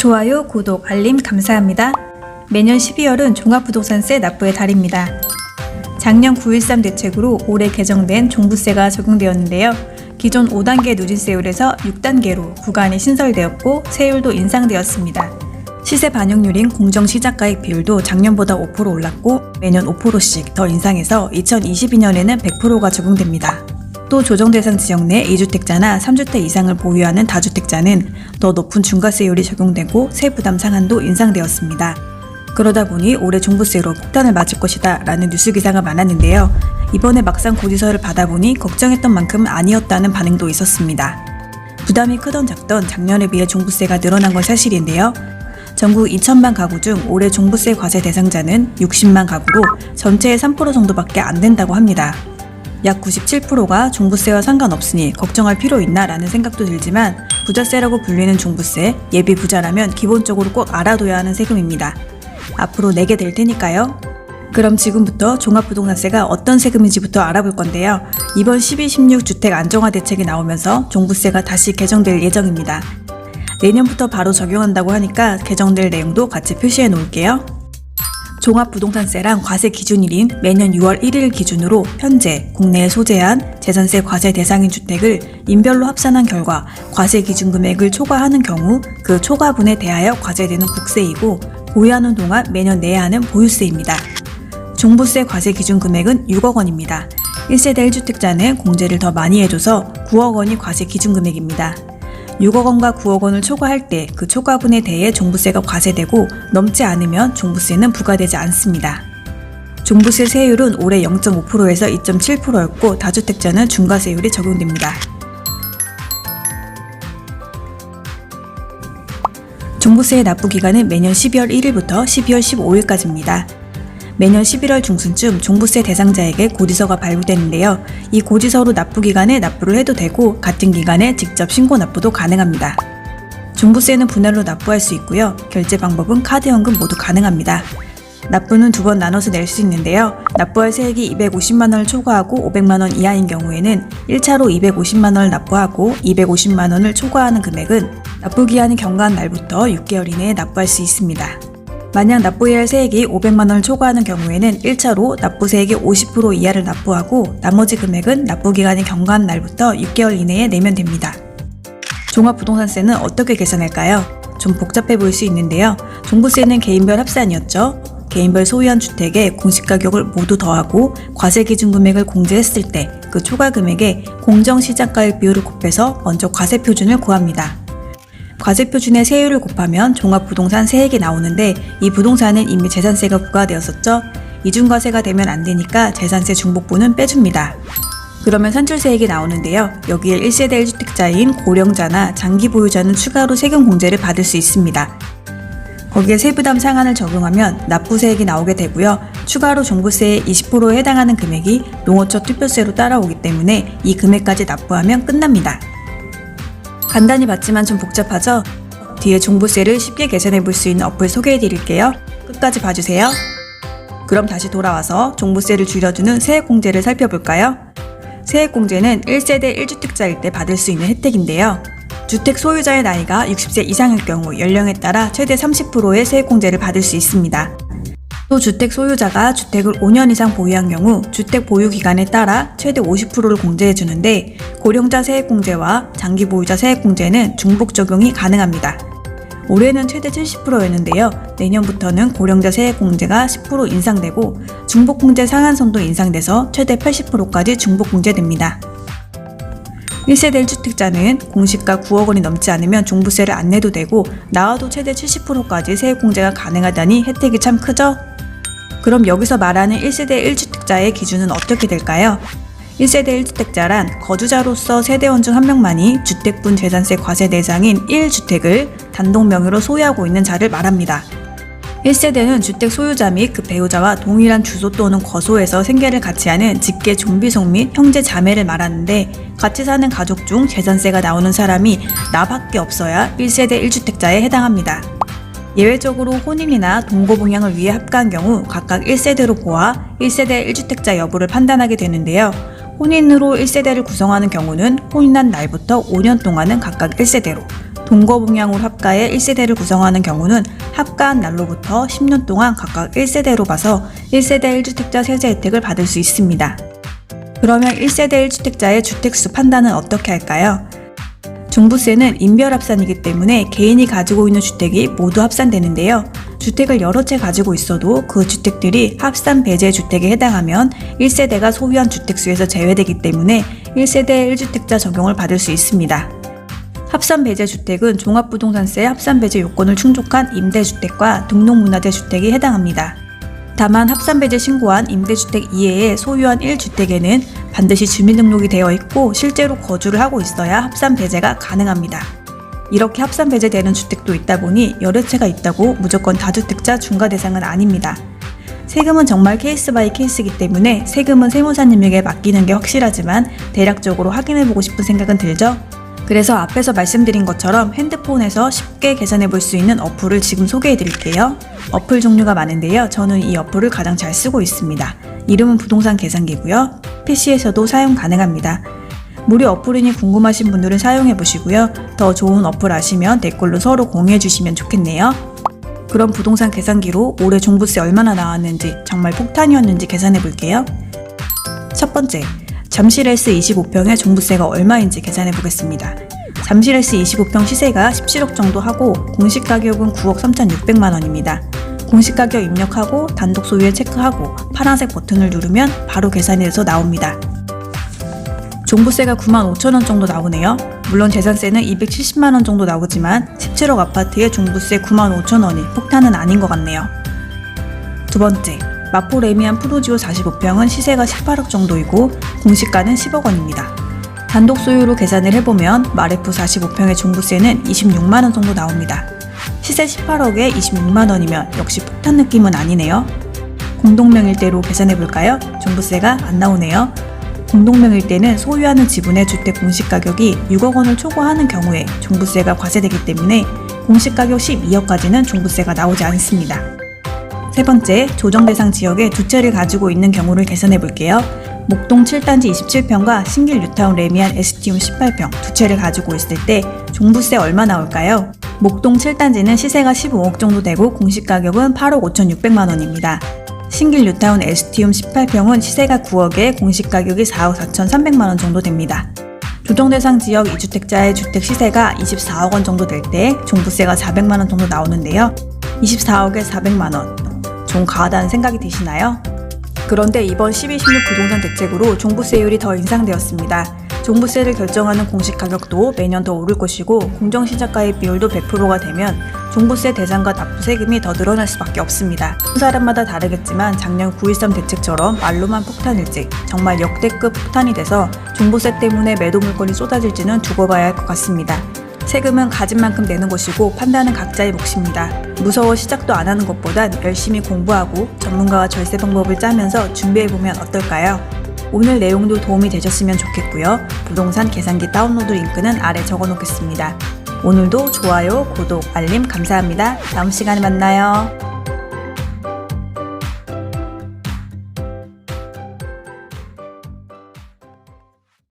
좋아요, 구독, 알림 감사합니다. 매년 12월은 종합부동산세 납부의 달입니다. 작년 9.13 대책으로 올해 개정된 종부세가 적용되었는데요. 기존 5단계 누진세율에서 6단계로 구간이 신설되었고 세율도 인상되었습니다. 시세 반영률인 공정시작가액 비율도 작년보다 5% 올랐고 매년 5%씩 더 인상해서 2022년에는 100%가 적용됩니다. 또 조정대상 지역 내 2주택자나 3주택 이상을 보유하는 다주택자는 더 높은 중과세율이 적용되고 세부담 상한도 인상되었습니다. 그러다 보니 올해 종부세로 폭탄을 맞을 것이다 라는 뉴스 기사가 많았는데요. 이번에 막상 고지서를 받아보니 걱정했던 만큼 아니었다는 반응도 있었습니다. 부담이 크던 작던 작년에 비해 종부세가 늘어난 건 사실인데요. 전국 2천만 가구 중 올해 종부세 과세 대상자는 60만 가구로 전체의 3% 정도밖에 안 된다고 합니다. 약 97%가 종부세와 상관없으니 걱정할 필요 있나 라는 생각도 들지만 부자세라고 불리는 종부세, 예비 부자라면 기본적으로 꼭 알아둬야 하는 세금입니다. 앞으로 내게 될 테니까요. 그럼 지금부터 종합부동산세가 어떤 세금인지부터 알아볼 건데요. 이번 12.16 주택 안정화 대책이 나오면서 종부세가 다시 개정될 예정입니다. 내년부터 바로 적용한다고 하니까 개정될 내용도 같이 표시해 놓을게요. 종합부동산세랑 과세 기준일인 매년 6월 1일 기준으로 현재 국내에 소재한 재산세 과세 대상인 주택을 인별로 합산한 결과 과세 기준 금액을 초과하는 경우 그 초과분에 대하여 과세되는 국세이고 보유하는 동안 매년 내야 하는 보유세입니다. 종부세 과세 기준 금액은 6억 원입니다. 1세대 1주택자는 공제를 더 많이 해줘서 9억 원이 과세 기준 금액입니다. 6억 원과 9억 원을 초과할 때 그 초과분에 대해 종부세가 과세되고 넘지 않으면 종부세는 부과되지 않습니다. 종부세 세율은 올해 0.5%에서 2.7%였고 다주택자는 중과세율이 적용됩니다. 종부세의 납부 기간은 매년 12월 1일부터 12월 15일까지입니다. 매년 11월 중순쯤 종부세 대상자에게 고지서가 발부되는데요. 이 고지서로 납부 기간에 납부를 해도 되고 같은 기간에 직접 신고 납부도 가능합니다. 종부세는 분할로 납부할 수 있고요. 결제 방법은 카드, 현금 모두 가능합니다. 납부는 두 번 나눠서 낼 수 있는데요. 납부할 세액이 250만 원을 초과하고 500만 원 이하인 경우에는 1차로 250만 원을 납부하고 250만 원을 초과하는 금액은 납부 기한이 경과한 날부터 6개월 이내에 납부할 수 있습니다. 만약 납부해야 할 세액이 500만 원을 초과하는 경우에는 1차로 납부 세액의 50% 이하를 납부하고 나머지 금액은 납부 기간이 경과한 날부터 6개월 이내에 내면 됩니다. 종합부동산세는 어떻게 계산할까요? 좀 복잡해 보일 수 있는데요. 종부세는 개인별 합산이었죠. 개인별 소유한 주택의 공시가격을 모두 더하고 과세 기준 금액을 공제했을 때 그 초과 금액에 공정시작가액 비율을 곱해서 먼저 과세 표준을 구합니다. 과세 표준의 세율을 곱하면 종합부동산 세액이 나오는데 이 부동산은 이미 재산세가 부과되었었죠. 이중과세가 되면 안 되니까 재산세 중복분은 빼줍니다. 그러면 산출세액이 나오는데요. 여기에 1세대 1주택자인 고령자나 장기 보유자는 추가로 세금 공제를 받을 수 있습니다. 거기에 세부담 상한을 적용하면 납부세액이 나오게 되고요. 추가로 종부세의 20%에 해당하는 금액이 농어촌 투표세로 따라오기 때문에 이 금액까지 납부하면 끝납니다. 간단히 봤지만 좀 복잡하죠? 뒤에 종부세를 쉽게 계산해 볼 수 있는 어플 소개해 드릴게요. 끝까지 봐주세요. 그럼 다시 돌아와서 종부세를 줄여주는 세액공제를 살펴볼까요? 세액공제는 1세대 1주택자일 때 받을 수 있는 혜택인데요. 주택 소유자의 나이가 60세 이상일 경우 연령에 따라 최대 30%의 세액공제를 받을 수 있습니다. 또 주택 소유자가 주택을 5년 이상 보유한 경우 주택 보유 기간에 따라 최대 50%를 공제해주는데 고령자 세액공제와 장기 보유자 세액공제는 중복 적용이 가능합니다. 올해는 최대 70%였는데요. 내년부터는 고령자 세액공제가 10% 인상되고 중복공제 상한선도 인상돼서 최대 80%까지 중복공제됩니다. 1세대 1주택자는 공시가 9억 원이 넘지 않으면 종부세를 안 내도 되고 나와도 최대 70%까지 세액공제가 가능하다니 혜택이 참 크죠? 그럼 여기서 말하는 1세대 1주택자의 기준은 어떻게 될까요? 1세대 1주택자란 거주자로서 세대원 중 한 명만이 주택분 재산세 과세 대상인 1주택을 단독 명의로 소유하고 있는 자를 말합니다. 1세대는 주택 소유자 및 그 배우자와 동일한 주소 또는 거소에서 생계를 같이 하는 직계 좀비속 및 형제 자매를 말하는데 같이 사는 가족 중 재산세가 나오는 사람이 나밖에 없어야 1세대 1주택자에 해당합니다. 예외적으로 혼인이나 동거봉양을 위해 합가한 경우 각각 1세대로 보아 1세대 1주택자 여부를 판단하게 되는데요. 혼인으로 1세대를 구성하는 경우는 혼인한 날부터 5년 동안은 각각 1세대로, 동거봉양으로 합가해 1세대를 구성하는 경우는 합가한 날로부터 10년 동안 각각 1세대로 봐서 1세대 1주택자 세제 혜택을 받을 수 있습니다. 그러면 1세대 1주택자의 주택수 판단은 어떻게 할까요? 종부세는 인별합산이기 때문에 개인이 가지고 있는 주택이 모두 합산되는데요. 주택을 여러 채 가지고 있어도 그 주택들이 합산 배제 주택에 해당하면 1세대가 소유한 주택수에서 제외되기 때문에 1세대 1주택자 적용을 받을 수 있습니다. 합산 배제 주택은 종합부동산세 합산 배제 요건을 충족한 임대주택과 등록문화재 주택이 해당합니다. 다만 합산 배제 신고한 임대주택 이외에 소유한 1주택에는 반드시 주민등록이 되어 있고 실제로 거주를 하고 있어야 합산 배제가 가능합니다. 이렇게 합산 배제되는 주택도 있다 보니 여러 채가 있다고 무조건 다주택자 중과 대상은 아닙니다. 세금은 정말 케이스 바이 케이스이기 때문에 세금은 세무사님에게 맡기는 게 확실하지만 대략적으로 확인해보고 싶은 생각은 들죠? 그래서 앞에서 말씀드린 것처럼 핸드폰에서 쉽게 계산해 볼 수 있는 어플을 지금 소개해 드릴게요. 어플 종류가 많은데요. 저는 이 어플을 가장 잘 쓰고 있습니다. 이름은 부동산 계산기고요. PC에서도 사용 가능합니다. 무료 어플이니 궁금하신 분들은 사용해 보시고요. 더 좋은 어플 아시면 댓글로 서로 공유해 주시면 좋겠네요. 그럼 부동산 계산기로 올해 종부세 얼마나 나왔는지 정말 폭탄이었는지 계산해 볼게요. 첫 번째, 잠실S 25평의 종부세가 얼마인지 계산해 보겠습니다. 잠실S 25평 시세가 17억 정도 하고 공시가격은 9억 3,600만 원입니다. 공시가격 입력하고 단독 소유에 체크하고 파란색 버튼을 누르면 바로 계산이 돼서 나옵니다. 종부세가 9만 5천 원 정도 나오네요. 물론 재산세는 270만 원 정도 나오지만 17억 아파트에 종부세 9만 5천 원이 폭탄은 아닌 것 같네요. 두 번째, 마포 레미안 프루지오 45평은 시세가 18억 정도이고 공시가는 10억 원입니다. 단독 소유로 계산을 해보면 마레프 45평의 종부세는 26만 원 정도 나옵니다. 시세 18억에 26만 원이면 역시 폭탄 느낌은 아니네요. 공동명일대로 계산해볼까요? 종부세가 안 나오네요. 공동명일대는 소유하는 지분의 주택 공시가격이 6억 원을 초과하는 경우에 종부세가 과세되기 때문에 공시가격 12억까지는 종부세가 나오지 않습니다. 세 번째, 조정대상 지역에 두 채를 가지고 있는 경우를 계산해 볼게요. 목동 7단지 27평과 신길 뉴타운 레미안 ST움 18평 두 채를 가지고 있을 때 종부세 얼마 나올까요? 목동 7단지는 시세가 15억 정도 되고 공시가격은 8억 5,600만 원입니다. 신길 뉴타운 ST움 18평은 시세가 9억에 공시가격이 4억 4,300만 원 정도 됩니다. 조정대상 지역 2주택자의 주택 시세가 24억 원 정도 될 때 종부세가 400만 원 정도 나오는데요. 24억에 400만 원. 좀 과하다는 생각이 드시나요? 그런데 이번 12, 16 부동산 대책으로 종부세율이 더 인상되었습니다. 종부세를 결정하는 공시가격도 매년 더 오를 것이고 공정시작가액 비율도 100%가 되면 종부세 대상과 납부 세금이 더 늘어날 수밖에 없습니다. 사람마다 다르겠지만 작년 9.13 대책처럼 말로만 폭탄일지 정말 역대급 폭탄이 돼서 종부세 때문에 매도 물건이 쏟아질지는 두고 봐야 할 것 같습니다. 세금은 가진 만큼 내는 것이고 판단은 각자의 몫입니다. 무서워 시작도 안 하는 것보단 열심히 공부하고 전문가와 절세 방법을 짜면서 준비해보면 어떨까요? 오늘 내용도 도움이 되셨으면 좋겠고요. 부동산 계산기 다운로드 링크는 아래 적어놓겠습니다. 오늘도 좋아요, 구독, 알림 감사합니다. 다음 시간에 만나요.